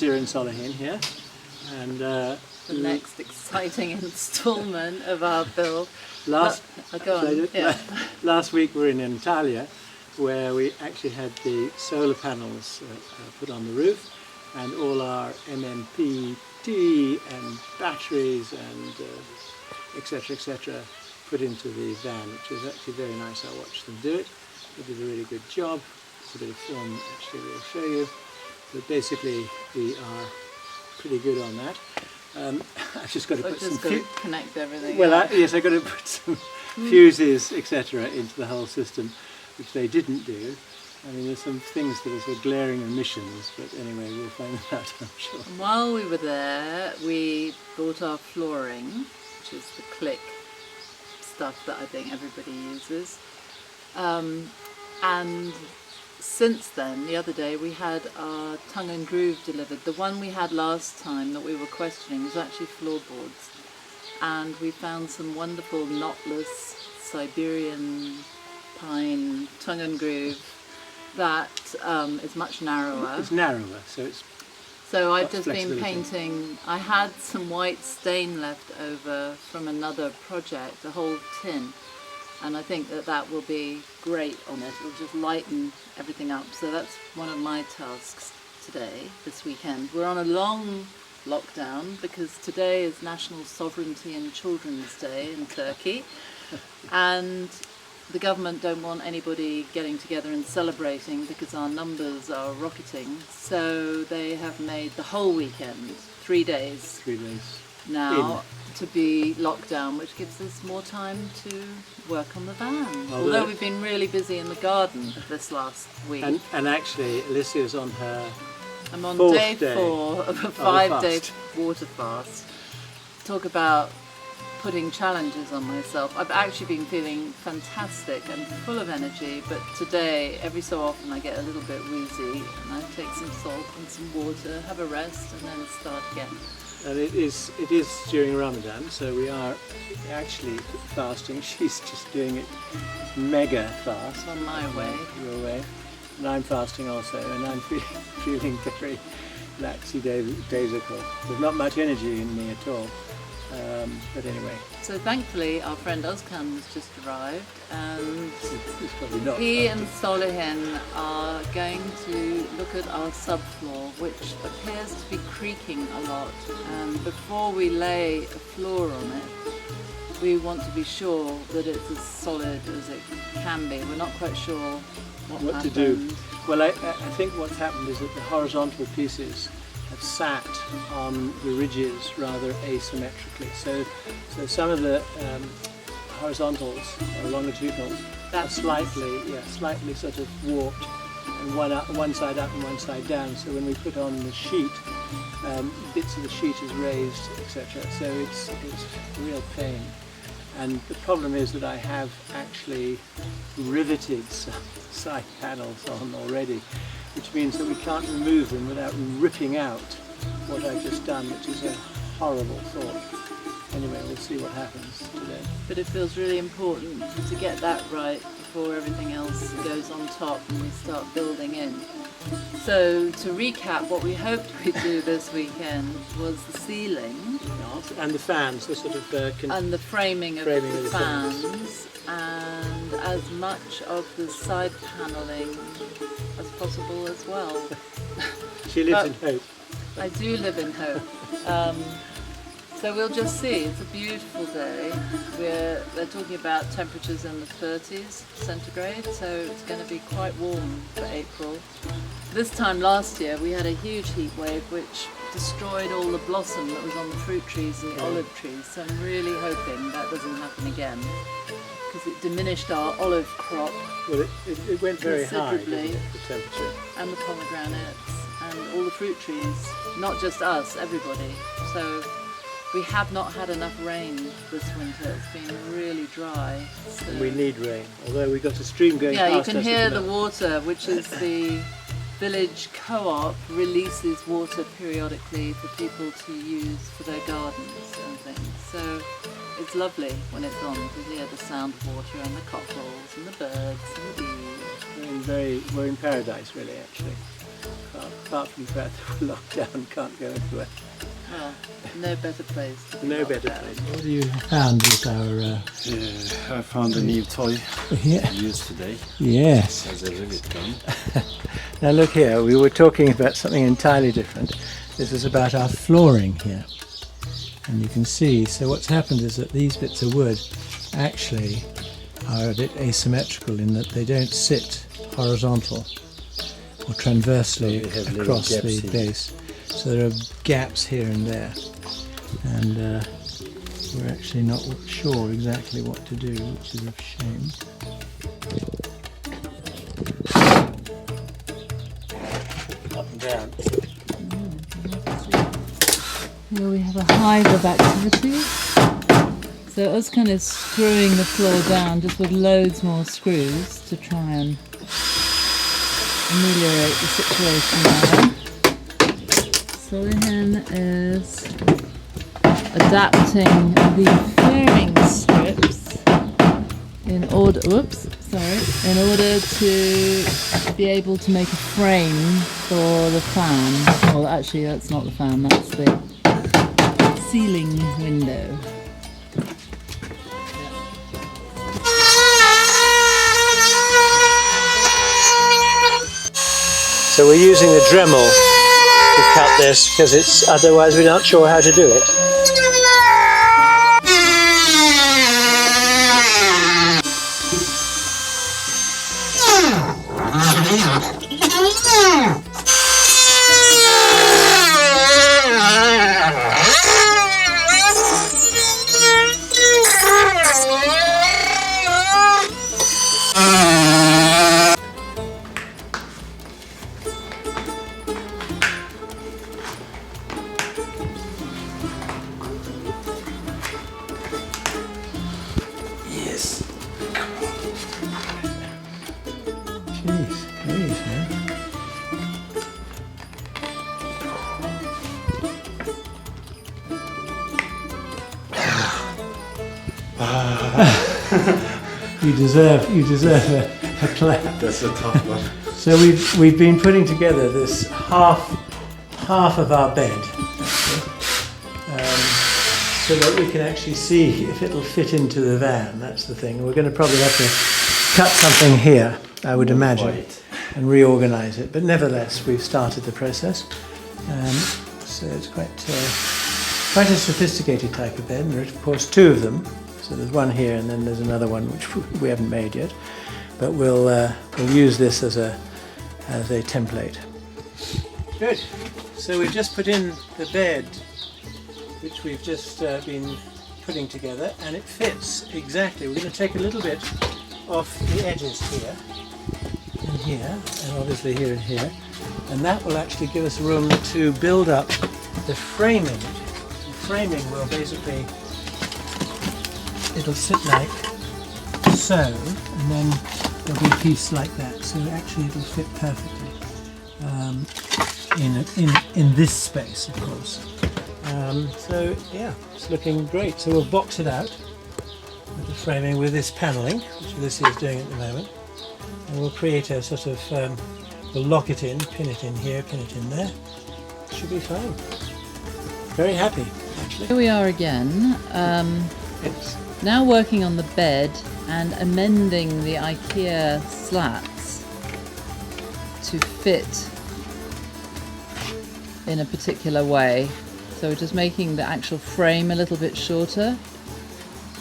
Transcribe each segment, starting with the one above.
You're in Solihull here, and the next exciting instalment of our build. Last week we were in Italia, where we actually had the solar panels put on the roof, and all our MMPT and batteries and etc. put into the van, which was actually very nice. I watched them do it. They did a really good job. It's a bit of film actually we'll show you. But basically, we are pretty good on that. I've just got to put some connect everything. Well, yes, I've got to put some fuses, etc., into the whole system, which they didn't do. I mean, there's some things that are sort of glaring omissions, but anyway, we'll find them out, I'm sure. And while we were there, we bought our flooring, which is the click stuff that I think everybody uses, and since then, the other day, we had our tongue and groove delivered. The one we had last time that we were questioning was actually floorboards. And we found some wonderful knotless Siberian pine tongue and groove that is much narrower. It's narrower, so it's... So I've just been painting. I had some white stain left over from another project, a whole tin. And I think that will be great on it. It'll just lighten everything up. So that's one of my tasks today, this weekend. We're on a long lockdown because today is National Sovereignty and Children's Day in Turkey. And the government don't want anybody getting together and celebrating because our numbers are rocketing. So they have made the whole weekend, 3 days. 3 days. Now to be locked down, which gives us more time to work on the van. Although we've been really busy in the garden this last week. And actually, Alicia's on her I'm on day 4 of a 5-day water fast. Talk about putting challenges on myself. I've actually been feeling fantastic and full of energy, but today, every so often, I get a little bit wheezy, and I take some salt and some water, have a rest, and then start again. And it is during Ramadan, so we are actually fasting. She's just doing it mega fast. On my way. Your way. And I'm fasting also, and I'm feeling very lackadaisical. There's not much energy in me at all. But anyway. So thankfully our friend Özkan has just arrived, and he and Solihull are going to look at our subfloor, which appears to be creaking a lot, and before we lay a floor on it we want to be sure that it's as solid as it can be. We're not quite sure what to do. Well, I think what's happened is that the horizontal pieces have sat on the ridges rather asymmetrically. So some of the horizontals or longitudinals are slightly sort of warped, and one side up and one side down. So when we put on the sheet, bits of the sheet is raised, etc. So it's a real pain. And the problem is that I have actually riveted some side panels on already, which means that we can't remove them without ripping out what I've just done, which is a horrible thought. Anyway, we'll see what happens today. But it feels really important to get that right before everything else goes on top and we start building in. So to recap, what we hoped we'd do this weekend was the ceiling. And the fans, the sort of... and the framing of the fans, and as much of the side panelling as possible as well. She lives in hope. I do live in hope. So we'll just see. It's a beautiful day. They're talking about temperatures in the 30s centigrade, so it's going to be quite warm for April. This time last year we had a huge heat wave which destroyed all the blossom that was on the fruit trees and the olive trees, so I'm really hoping that doesn't happen again, because it diminished our olive crop. Well, it went very high, considerably, the temperature. and the pomegranates, and all the fruit trees, not just us, everybody. So we have not had enough rain this winter. It's been really dry. So We need rain, although we've got a stream going past us. yeah, you can at hear the moment. water, which is the village co-op releases water periodically for people to use for their gardens and things. So it's lovely when it's on to hear the sound of water and the cockerels and the birds and the bees. We're in paradise, really, actually. Apart from the fact that we're locked down, can't go anywhere. Well, no better place. To be No locked better down. place. What have you found with our... I found a new toy Yeah. to use today. Yes. As a rivet gun. Now look here, we were talking about something entirely different. This is about our flooring here. And you can see, so what's happened is that these bits of wood actually are a bit asymmetrical in that they don't sit horizontal or transversely They have little across gaps the here. base. So there are gaps here and there. And we're actually not sure exactly what to do, which is a shame. Up and down. Here we have a hive of activity. So us kind of screwing the floor down just with loads more screws to try and ameliorate the situation there. Solihan is adapting the fairing strips in order to be able to make a frame for the fan. Well, actually that's not the fan, that's the ceiling window. So we're using the Dremel to cut this because it's otherwise we're not sure how to do it. Yes. Jeez, please, man. You deserve a clap. That's a tough one. So we've been putting together this half of our bed, so that we can actually see if it'll fit into the van. That's the thing. We're going to probably have to cut something here, I would imagine, Right. and reorganise it. But nevertheless, we've started the process. So it's quite a sophisticated type of bed. And there are, of course, two of them. So there's one here, and then there's another one which we haven't made yet. But we'll use this as a template. Good. So we've just put in the bed, which we've just been putting together, and it fits exactly. We're going to take a little bit off the edges here, and here, and obviously here and here, and that will actually give us room to build up the framing. The framing will basically, it'll sit like so, and then there'll be a piece like that. So actually it'll fit perfectly in this space, of course. So yeah, it's looking great. So we'll box it out with the framing with this panelling, which Alicia is doing at the moment, and we'll create a sort of we'll lock it in, pin it in here, pin it in there. Should be fine. Very happy, actually. Here we are again, It's now working on the bed and amending the Ikea slats to fit in a particular way. So we're just making the actual frame a little bit shorter,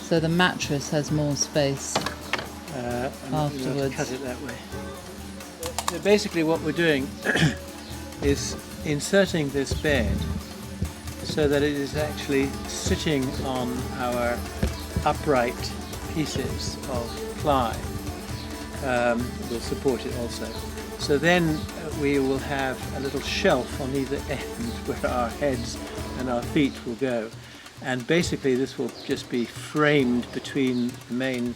so the mattress has more space and afterwards. cut it that way. So basically what we're doing is inserting this bed so that it is actually sitting on our upright pieces of ply. Will support it also. So then we will have a little shelf on either end where our heads and our feet will go. And basically this will just be framed between the main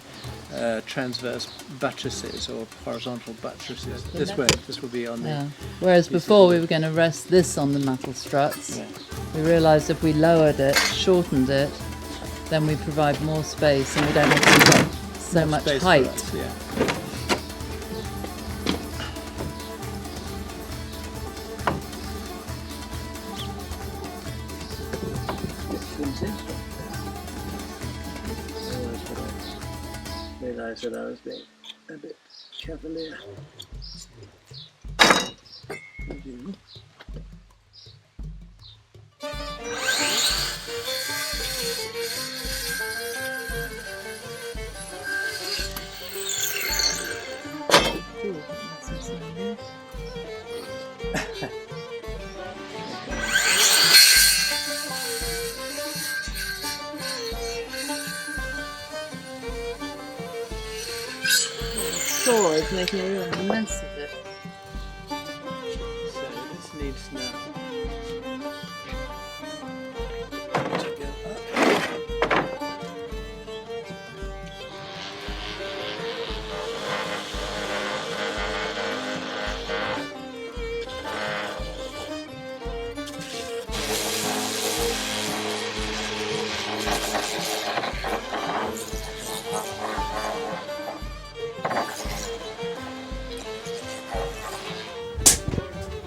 transverse buttresses or horizontal buttresses. This way, this will be on the... Yeah. Whereas before we were going to rest this on the metal struts. Yeah. We realised if we lowered it, shortened it, then we provide more space and we don't have to get so much space for height. us, yeah. I realised that I was being a bit cavalier. Saw is making a real mess of it. So this needs now to go up.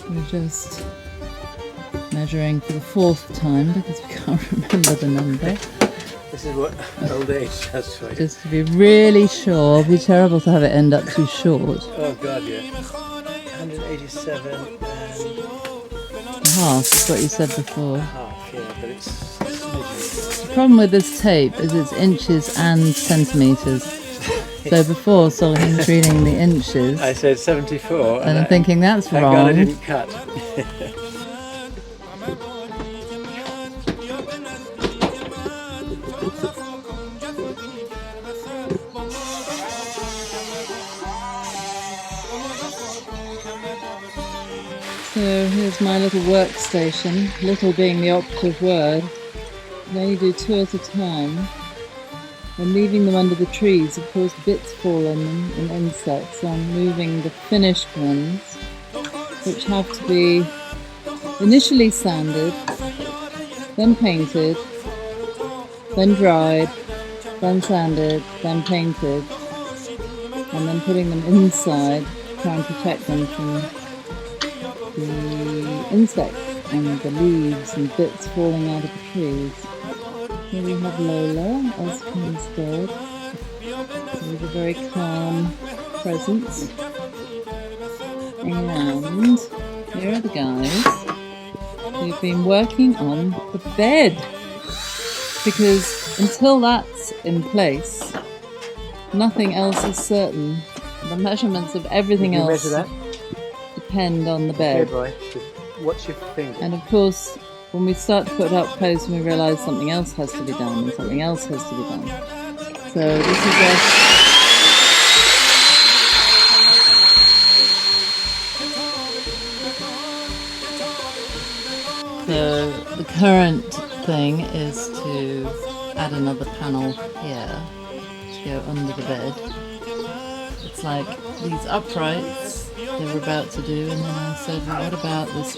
We're just measuring for the 4th time because we can't remember the number. This is what old age does for you. Just to be really sure. It'd be terrible to have it end up too short. Oh god, yeah. 187 and Half is what you said before. half, yeah, but it's smidgen. The problem with this tape is it's inches and centimetres. So before Solomon was reading the inches, I said 74 and I'm thinking that's thank God I wrong. didn't cut. So here's my little workstation, little being the operative word. Now you do 2 at a time. When leaving them under the trees, of course bits fall on them and insects, so I'm moving the finished ones, which have to be initially sanded, then painted, then dried, then sanded, then painted, and then putting them inside, trying to protect them from the insects and the leaves and bits falling out of the trees. Here we have Lola, as instead, with a very calm presence. And here are the guys who've been working on the bed. Because until that's in place, nothing else is certain. The measurements of everything Did you else measure that? depend on the Okay, bed. boy. Watch your finger. And of course, when we start to put it up close, we realise something else has to be done and something else has to be done. So this is So the current thing is to add another panel here to go under the bed. It's like these uprights they were about to do, and then I said, well, what about this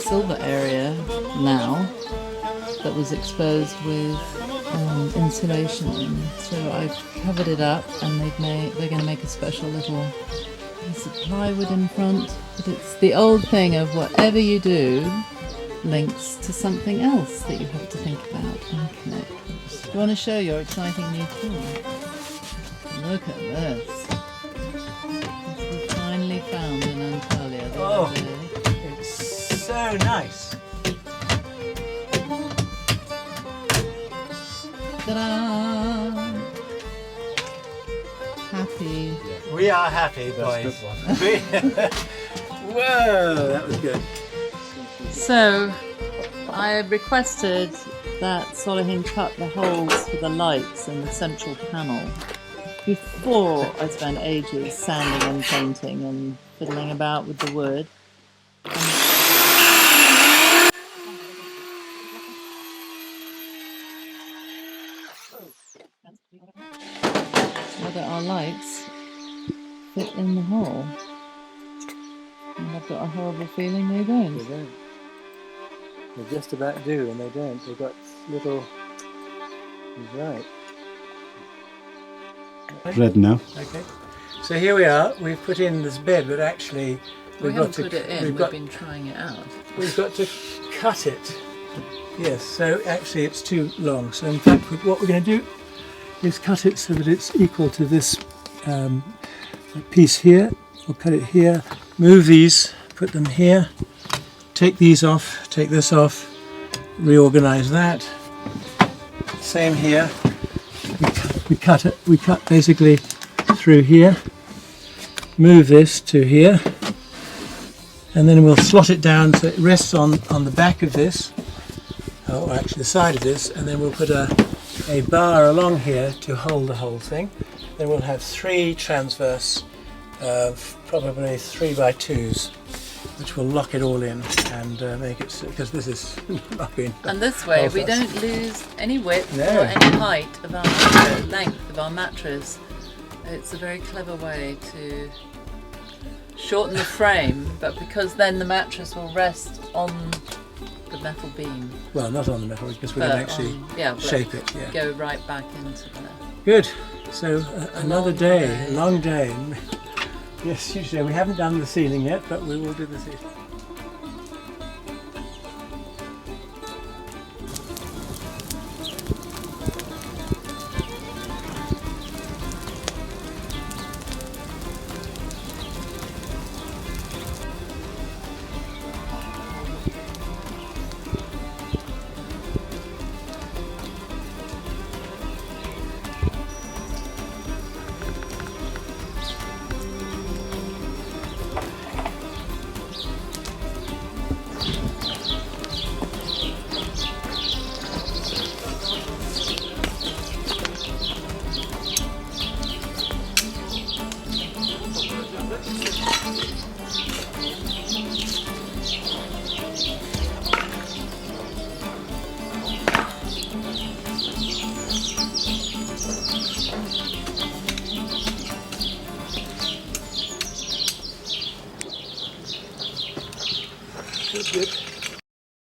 silver area now that was exposed with insulation? So I've covered it up, and they're going to make a special little piece of plywood in front. But it's the old thing of whatever you do links to something else that you have to think about and connect. Do you want to show your exciting new tool? Look at this. Found in Antalya the other day. It's so nice. Ta-da! Happy. We are happy, boys. Whoa, that was good. So, I requested that Solihin cut the holes for the lights in the central panel before I spent ages sanding and painting and fiddling about with the wood. Whether our lights fit in the hole. And I've got a horrible feeling they don't. They don't. They just about do, and they don't. They've got little... He's right. Red now. Okay. So here we are. We've put in this bed, but actually We haven't put it in, we've been trying it out. We've got to cut it. Yes, so actually it's too long. So in fact what we're going to do is cut it so that it's equal to this piece here. We'll cut it here, move these, put them here, take these off, take this off, reorganize that. Same here. We cut basically through here, move this to here, and then we'll slot it down so it rests on the back of this, or actually the side of this, and then we'll put a bar along here to hold the whole thing. Then we'll have 3 transverse, probably 3x2s, which will lock it all in and make it, because this is not being. And this way we don't lose any width No. or any height of our mattress, length of our mattress. It's a very clever way to shorten the frame, but because then the mattress will rest on the metal beam. Well, not on the metal, because we're going to actually shape it. Yeah. Go right back into there. Good. So another day, day. a long day. Yes, usually we haven't done the ceiling yet, but we will do the ceiling. Good.